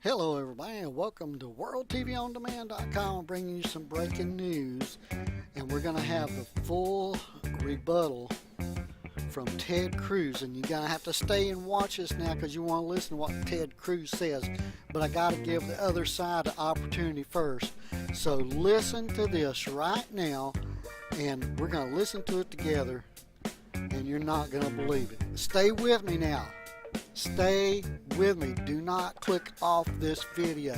Hello, everybody, and welcome to WorldTVOnDemand.com, bringing you some breaking news. And we're going to have the full rebuttal from Ted Cruz. And you're going to have to stay and watch this now because you want to listen to what Ted Cruz says. But I got to give the other side the opportunity first. So listen to this right now, and we're going to listen to it together, and you're not going to believe it. Stay with me now. Stay with me. Do not click off this video.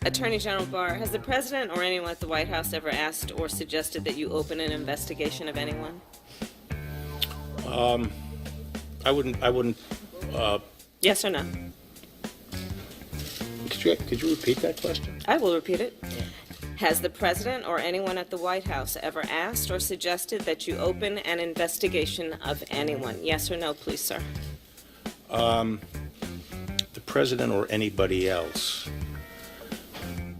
Attorney General Barr, has the President or anyone at the White House ever asked or suggested that you open an investigation of anyone? I wouldn't. Yes or no? Could you repeat that question? I will repeat it. Has the President or anyone at the White House ever asked or suggested that you open an investigation of anyone? Yes or no, please, sir? The President or anybody else?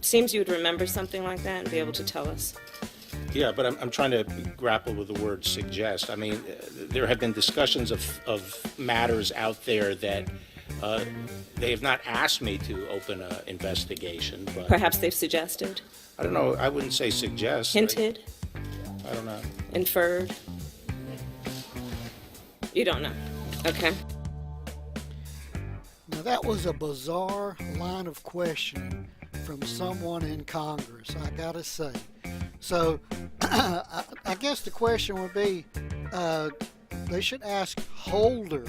Seems you would remember something like that and be able to tell us. Yeah, but I'm trying to grapple with the word suggest. I mean, there have been discussions of matters out there that they have not asked me to open an investigation. But Perhaps they've suggested, I don't know. I wouldn't say suggest. hinted, I don't know. inferred. You don't know. Okay. Now, that was a bizarre line of questioning from someone in Congress, I gotta say. So, I guess the question would be, they should ask Holder,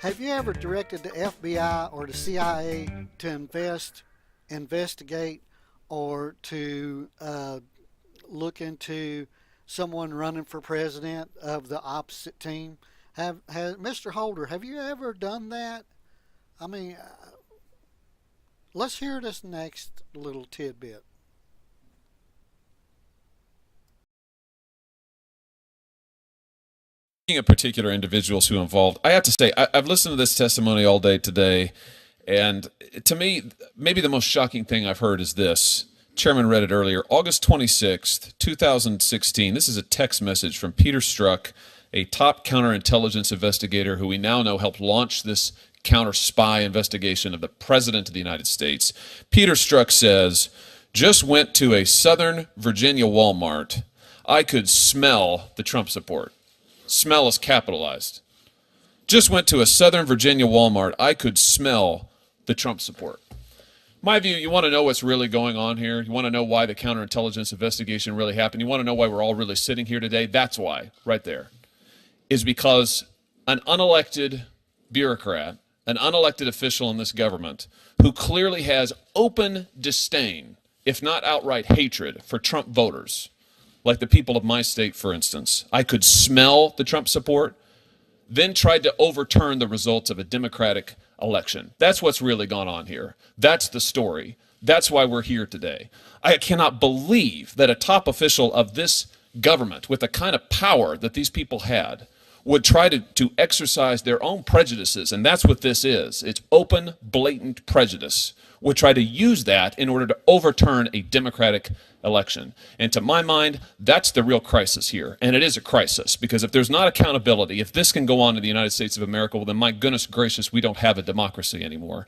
have you ever directed the FBI or the CIA to investigate, or to look into someone running for president of the opposite team? Mr. Holder, have you ever done that? I mean, let's hear this next little tidbit. Speaking of particular individuals who are involved, I have to say, I've listened to this testimony all day today, and to me, maybe the most shocking thing I've heard is this. Chairman read it earlier. August 26th, 2016. This is a text message from Peter Strzok, a top counterintelligence investigator who we now know helped launch this counter spy investigation of the President of the United States. Peter Strzok says, just went to a Southern Virginia Walmart. I could smell the Trump support. Smell is capitalized. Just went to a Southern Virginia Walmart. I could smell the Trump support. My view, you want to know what's really going on here? You want to know why the counterintelligence investigation really happened? You want to know why we're all really sitting here today? That's why, right there, is because an unelected bureaucrat, an unelected official in this government who clearly has open disdain, if not outright hatred, for Trump voters, like the people of my state, for instance. I could smell the Trump support, then tried to overturn the results of a Democratic election. That's what's really gone on here. That's the story. That's why we're here today. I cannot believe that a top official of this government, with the kind of power that these people had, would try to exercise their own prejudices, and that's what this is. It's open, blatant prejudice. Would try to use that in order to overturn a Democratic election. And to my mind, that's the real crisis here. And it is a crisis, because if there's not accountability, if this can go on in the United States of America, well then my goodness gracious, we don't have a democracy anymore.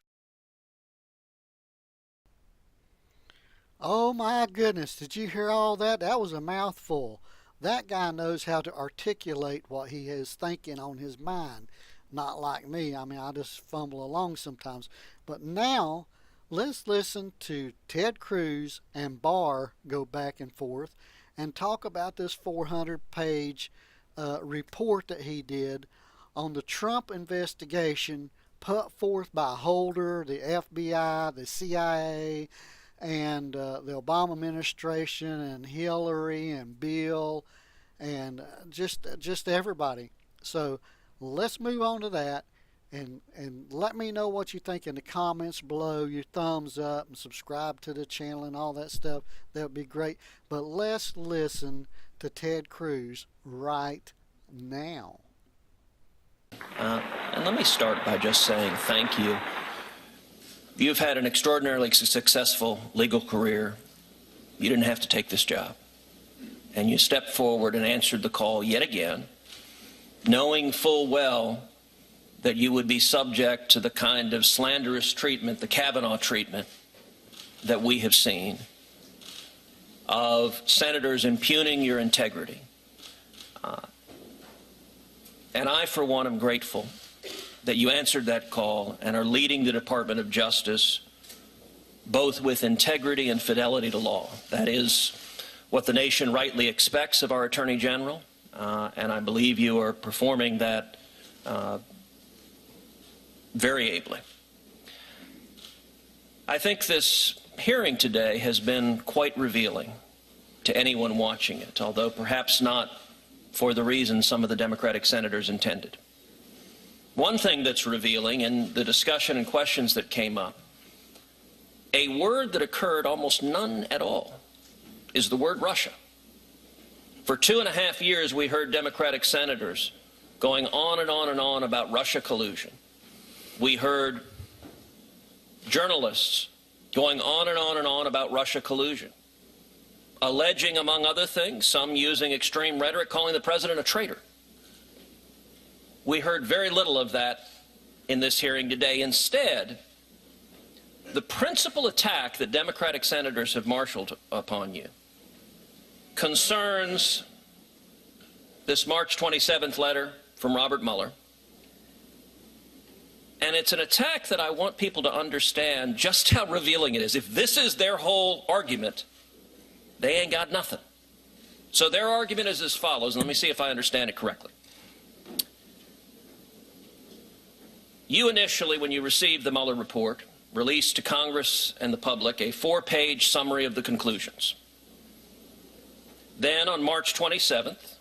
Oh my goodness, did you hear all that? That was a mouthful. That guy knows how to articulate what he is thinking on his mind. Not like me. I mean, I just fumble along sometimes. But now, let's listen to Ted Cruz and Barr go back and forth and talk about this 400-page report that he did on the Trump investigation put forth by Holder, the FBI, the CIA, and the Obama administration, and Hillary and Bill, and just everybody. So let's move on to that, and let me know what you think in the comments below. Your thumbs up and subscribe to the channel and all that stuff. That would be great. But let's listen to Ted Cruz right now. And let me start by just saying thank you. You've had an extraordinarily successful legal career. You didn't have to take this job. and you stepped forward and answered the call yet again, knowing full well that you would be subject to the kind of slanderous treatment, the Kavanaugh treatment, that we have seen of senators impugning your integrity. And I, for one, am grateful that you answered that call and are leading the Department of Justice both with integrity and fidelity to law. That is what the nation rightly expects of our Attorney General, and I believe you are performing that very ably. I think this hearing today has been quite revealing to anyone watching it, although perhaps not for the reasons some of the Democratic senators intended. One thing that's revealing in the discussion and questions that came up, a word that occurred almost none at all, is the word Russia. For 2.5 years, we heard Democratic senators going on and on and on about Russia collusion. We heard journalists going on and on and on about Russia collusion, alleging, among other things, some using extreme rhetoric, calling the president a traitor. We heard very little of that in this hearing today. Instead, the principal attack that Democratic senators have marshaled upon you concerns this March 27th letter from Robert Mueller. And it's an attack that I want people to understand just how revealing it is. If this is their whole argument, they ain't got nothing. So their argument is as follows, and let me see if I understand it correctly. You initially, when you received the Mueller report, released to Congress and the public a 4-page summary of the conclusions. Then on March 27th,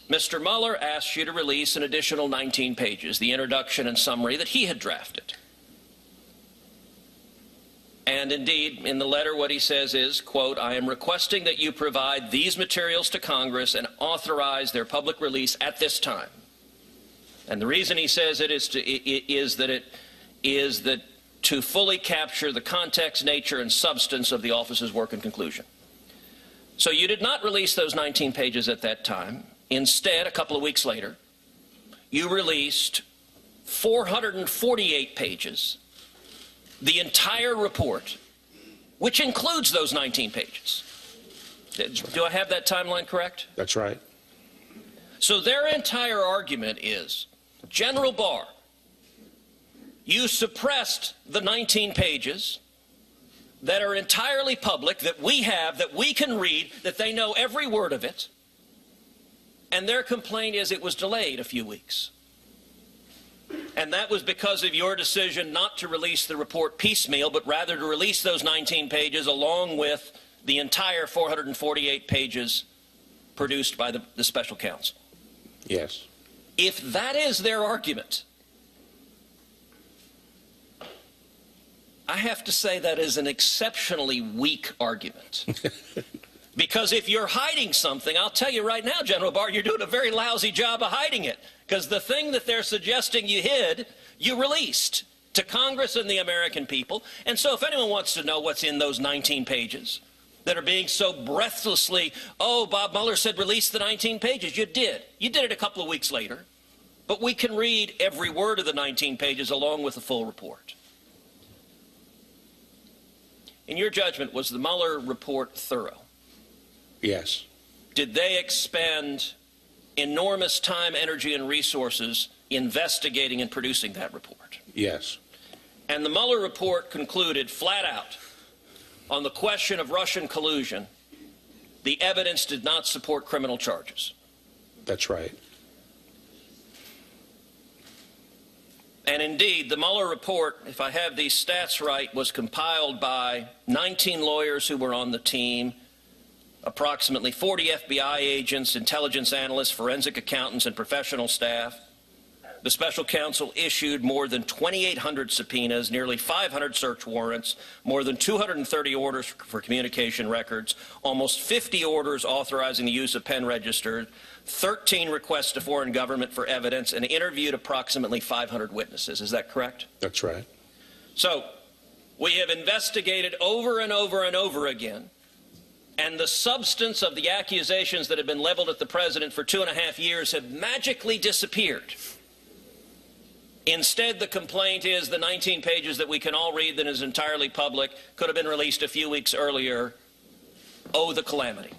Mr. Mueller asked you to release an additional 19 pages, the introduction and summary that he had drafted. And indeed, in the letter, what he says is, quote, I am requesting that you provide these materials to Congress and authorize their public release at this time. And the reason he says it is that to fully capture the context, nature, and substance of the office's work and conclusion. So you did not release those 19 pages at that time. Instead, a couple of weeks later, you released 448 pages, the entire report, which includes those 19 pages. Do I have that timeline correct? That's right. So their entire argument is, General Barr, you suppressed the 19 pages that are entirely public, that we have, that we can read, that they know every word of it. And their complaint is it was delayed a few weeks. And that was because of your decision not to release the report piecemeal, but rather to release those 19 pages along with the entire 448 pages produced by the special counsel. Yes. If that is their argument, I have to say that is an exceptionally weak argument. Because if you're hiding something, I'll tell you right now, General Barr, you're doing a very lousy job of hiding it. Because the thing that they're suggesting you hid, you released to Congress and the American people. And so if anyone wants to know what's in those 19 pages that are being so breathlessly, oh, Bob Mueller said release the 19 pages. You did. You did it a couple of weeks later. But we can read every word of the 19 pages along with the full report. In your judgment, was the Mueller report thorough? Yes. Did they expend enormous time, energy, and resources investigating and producing that report? Yes. And the Mueller report concluded flat out on the question of Russian collusion, the evidence did not support criminal charges. That's right. And indeed, the Mueller report, if I have these stats right, was compiled by 19 lawyers who were on the team, approximately 40 FBI agents, intelligence analysts, forensic accountants, and professional staff. The special counsel issued more than 2,800 subpoenas, nearly 500 search warrants, more than 230 orders for communication records, almost 50 orders authorizing the use of pen registers, 13 requests to foreign government for evidence, and interviewed approximately 500 witnesses. Is that correct? That's right. So we have investigated over and over and over again and the substance of the accusations that have been leveled at the president for 2.5 years have magically disappeared. Instead, the complaint is the 19 pages that we can all read that is entirely public, could have been released a few weeks earlier. Oh, the calamity.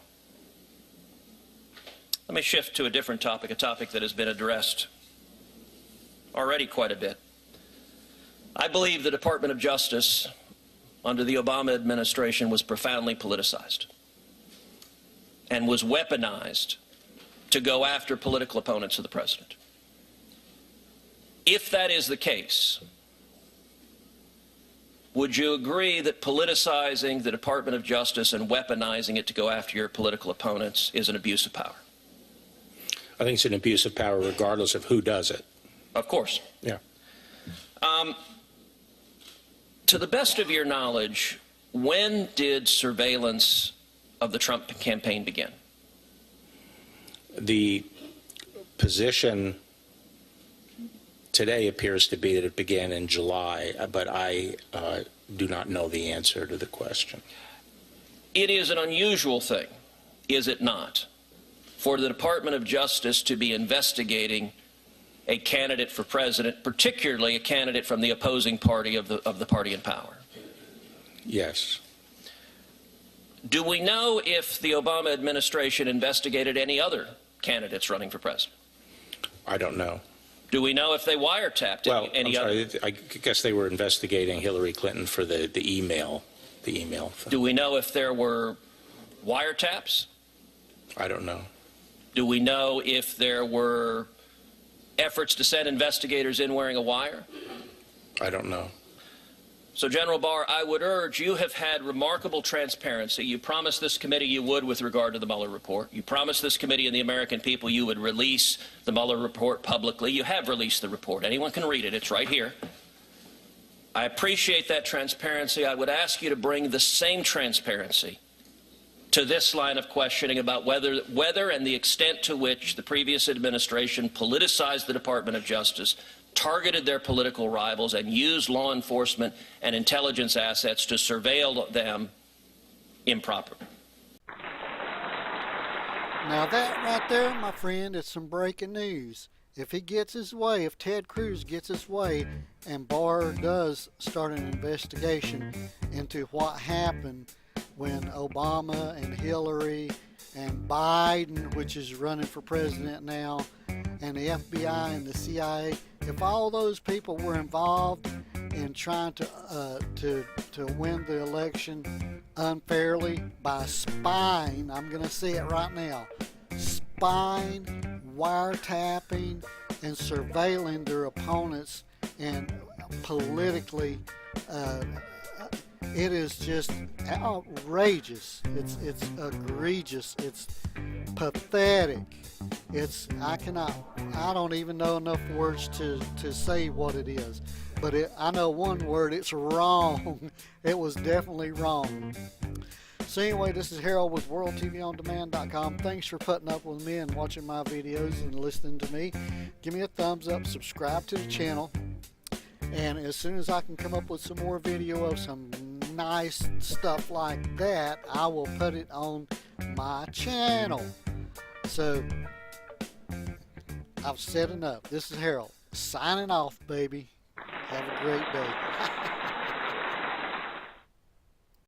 Let me shift to a different topic, a topic that has been addressed already quite a bit. I believe the Department of Justice under the Obama administration was profoundly politicized and was weaponized to go after political opponents of the president. If that is the case, would you agree that politicizing the Department of Justice and weaponizing it to go after your political opponents is an abuse of power? I think it's an abuse of power regardless of who does it. Of course. Yeah. To the best of your knowledge, when did surveillance of the Trump campaign begin? The position today appears to be that it began in July, but I do not know the answer to the question. It is an unusual thing, is it not, for the Department of Justice to be investigating a candidate for president, particularly a candidate from the opposing party of the party in power? Yes. Do we know if the Obama administration investigated any other candidates running for president? I don't know. Do we know if they wiretapped any other? I guess they were investigating Hillary Clinton for the email thing. Do we know if there were wiretaps? I don't know. Do we know if there were efforts to send investigators in wearing a wire? I don't know. So, General Barr, I would urge, you have had remarkable transparency. You promised this committee you would with regard to the Mueller report. You promised this committee and the American people you would release the Mueller report publicly. You have released the report. Anyone can read it. It's right here. I appreciate that transparency. I would ask you to bring the same transparency to this line of questioning about whether and the extent to which the previous administration politicized the Department of Justice, targeted their political rivals, and used law enforcement and intelligence assets to surveil them improperly. Now that right there, my friend, is some breaking news. If he gets his way, if Ted Cruz gets his way, and Barr does start an investigation into what happened when Obama and Hillary and Biden, which is running for president now, and the FBI and the CIA, if all those people were involved in trying to win the election unfairly by spying, I'm going to say it right now, spying, wiretapping, and surveilling their opponents and politically, it is just outrageous. It's egregious. It's pathetic. I don't even know enough words to say what it is. But I know one word, it's wrong. It was definitely wrong. So anyway, this is Harold with WorldTVOnDemand.com. Thanks for putting up with me and watching my videos and listening to me. Give me a thumbs up, subscribe to the channel, and as soon as I can come up with some more video of some nice stuff like that, I will put it on my channel. So, I've said enough. This is Harold, signing off, baby. Have a great day.